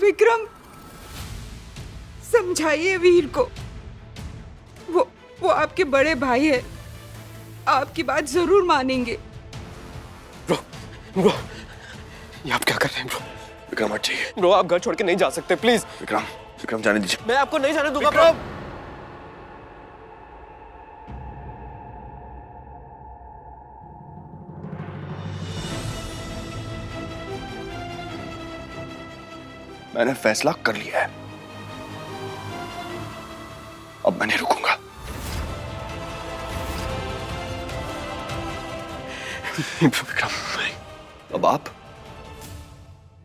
विक्रम, समझाइए वीर को। वो आपके बड़े भाई है, आपकी बात जरूर मानेंगे। ब्रो, ब्रो, ये आप क्या कर रहे हैं ब्रो? विक्रम हट जाइए। ब्रो आप घर छोड़ के नहीं जा सकते प्लीज। विक्रम जाने दीजिए। मैं आपको नहीं जाने दूंगा ब्रो। मैंने फैसला कर लिया है, अब मैं नहीं रुकूंगा। विक्रम, अब आप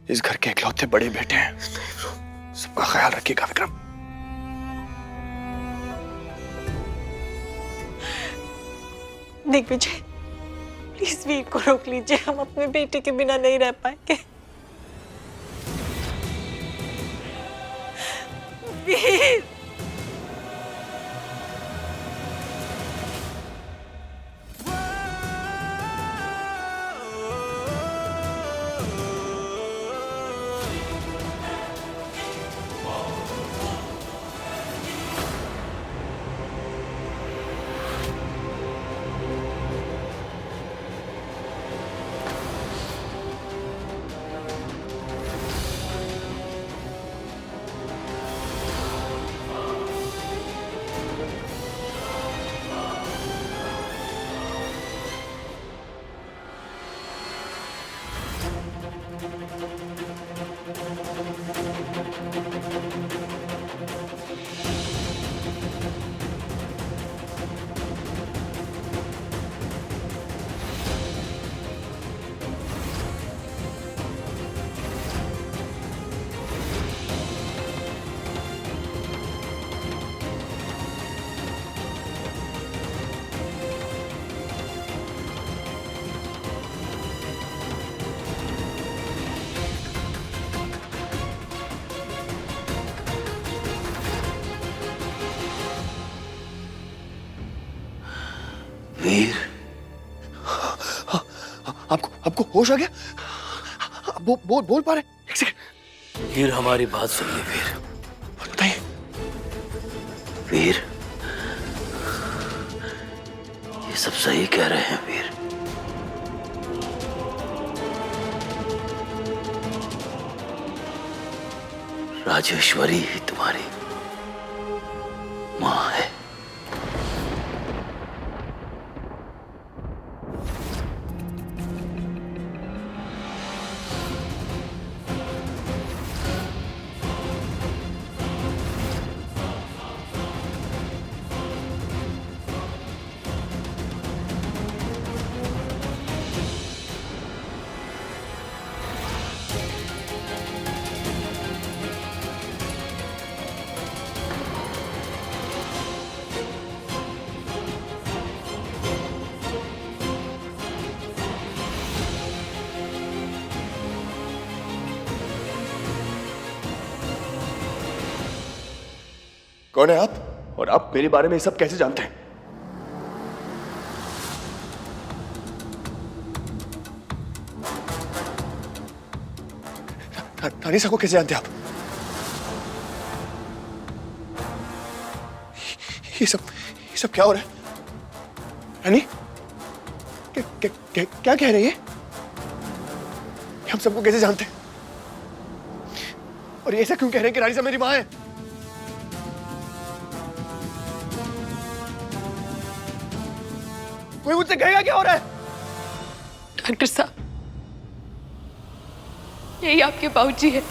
इस घर के इकलौते बड़े बेटे हैं, सबका ख्याल रखिएगा विक्रम। दिग्विजय, प्लीज वीर को रोक लीजिए, हम अपने बेटे के बिना नहीं रह पाएंगे। वीर, वीर, आपको होश आ गया? बोल पा रहे? एक सेकंड। वीर हमारी बात सुनिए वीर। बताइए। वीर, ये सब सही कह रहे हैं वीर। राजेश्वरी ही तुम्हारी मां है। कौन है आप, और आप मेरे बारे में ये सब कैसे जानते हैं? तानिशा को कैसे जानते हैं आप? ये सब क्या हो रहा है? रानी, क्या कह रही है? हम सबको कैसे जानते हैं? और ये ऐसा क्यों कह रहे हैं कि रानी मेरी मां है? कोई मुझसे कहेगा क्या हो रहा है? डॉक्टर साहब, यही आपके बाबूजी है।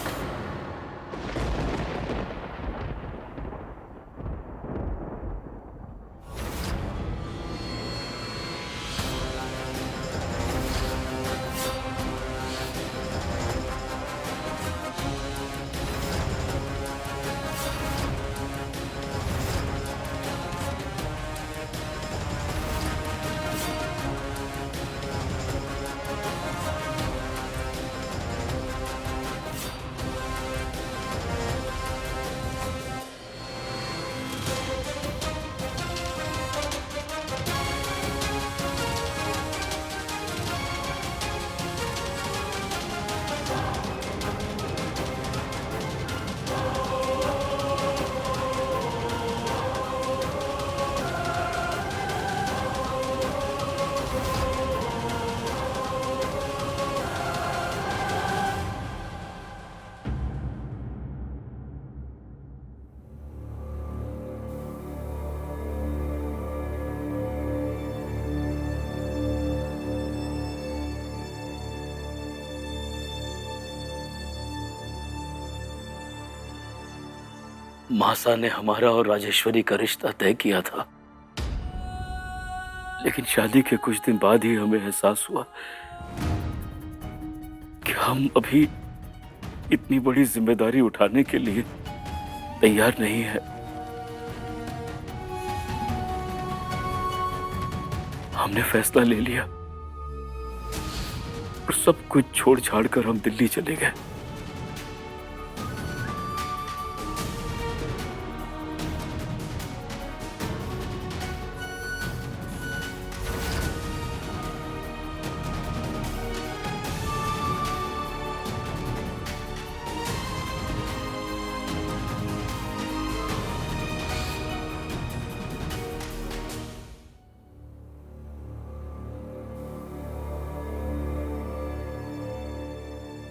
मासा ने हमारा और राजेश्वरी का रिश्ता तय किया था, लेकिन शादी के कुछ दिन बाद ही हमें एहसास हुआ कि हम अभी इतनी बड़ी जिम्मेदारी उठाने के लिए तैयार नहीं है। हमने फैसला ले लिया और सब कुछ छोड़ छाड़ कर हम दिल्ली चले गए।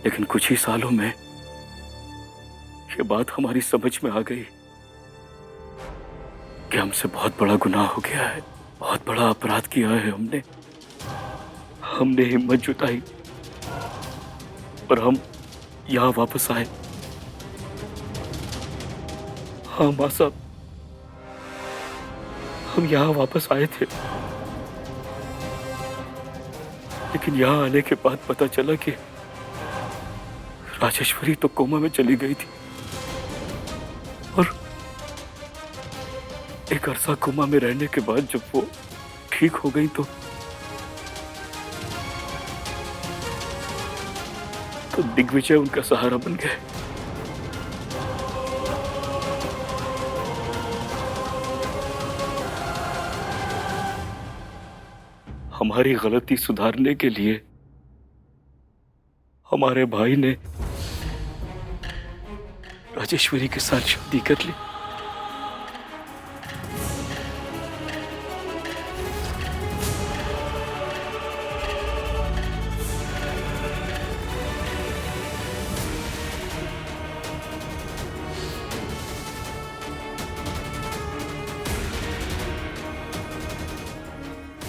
लेकिन कुछ ही सालों में ये बात हमारी समझ में आ गई कि हमसे बहुत बड़ा गुनाह हो गया है, बहुत बड़ा अपराध किया है हमने। हमने हिम्मत जुटाई और हम यहां वापस आए। हाँ मां साहब, हम यहां वापस आए थे, लेकिन यहां आने के बाद पता चला कि राजेश्वरी तो कोमा में चली गई थी और एक अरसा कोमा में रहने के बाद जब वो ठीक हो गई तो दिग्विजय उनका सहारा बन गए। हमारी गलती सुधारने के लिए हमारे भाई ने राजेश्वरी के साथ शादी कर ली।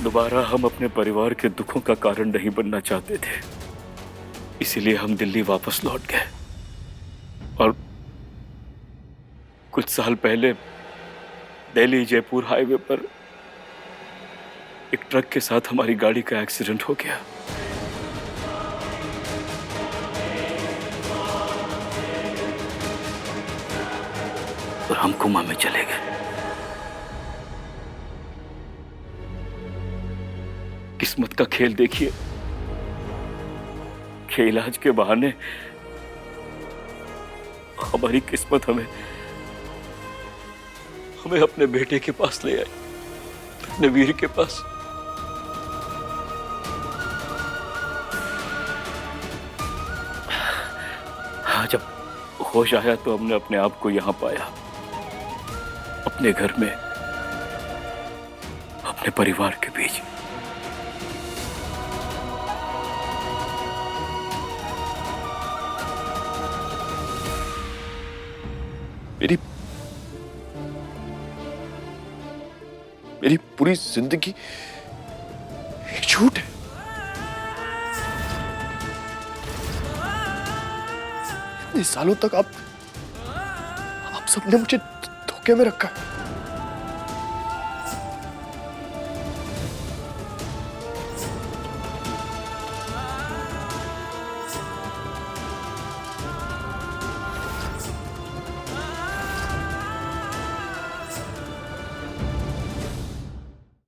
दोबारा हम अपने परिवार के दुखों का कारण नहीं बनना चाहते थे, इसीलिए हम दिल्ली वापस लौट गए। और कुछ साल पहले दिल्ली जयपुर हाईवे पर एक ट्रक के साथ हमारी गाड़ी का एक्सीडेंट हो गया। और हम कोमा में चले गए। किस्मत का खेल देखिए कि इलाज के बहाने हमारी किस्मत हमें अपने बेटे के पास ले आई, अपने वीर के पास। हाँ, जब होश आया तो हमने अपने आप को यहां पाया, अपने घर में, अपने परिवार के बीच। मेरी पूरी जिंदगी एक झूठ है। इतने सालों तक आप सबने मुझे धोखे में रखा है।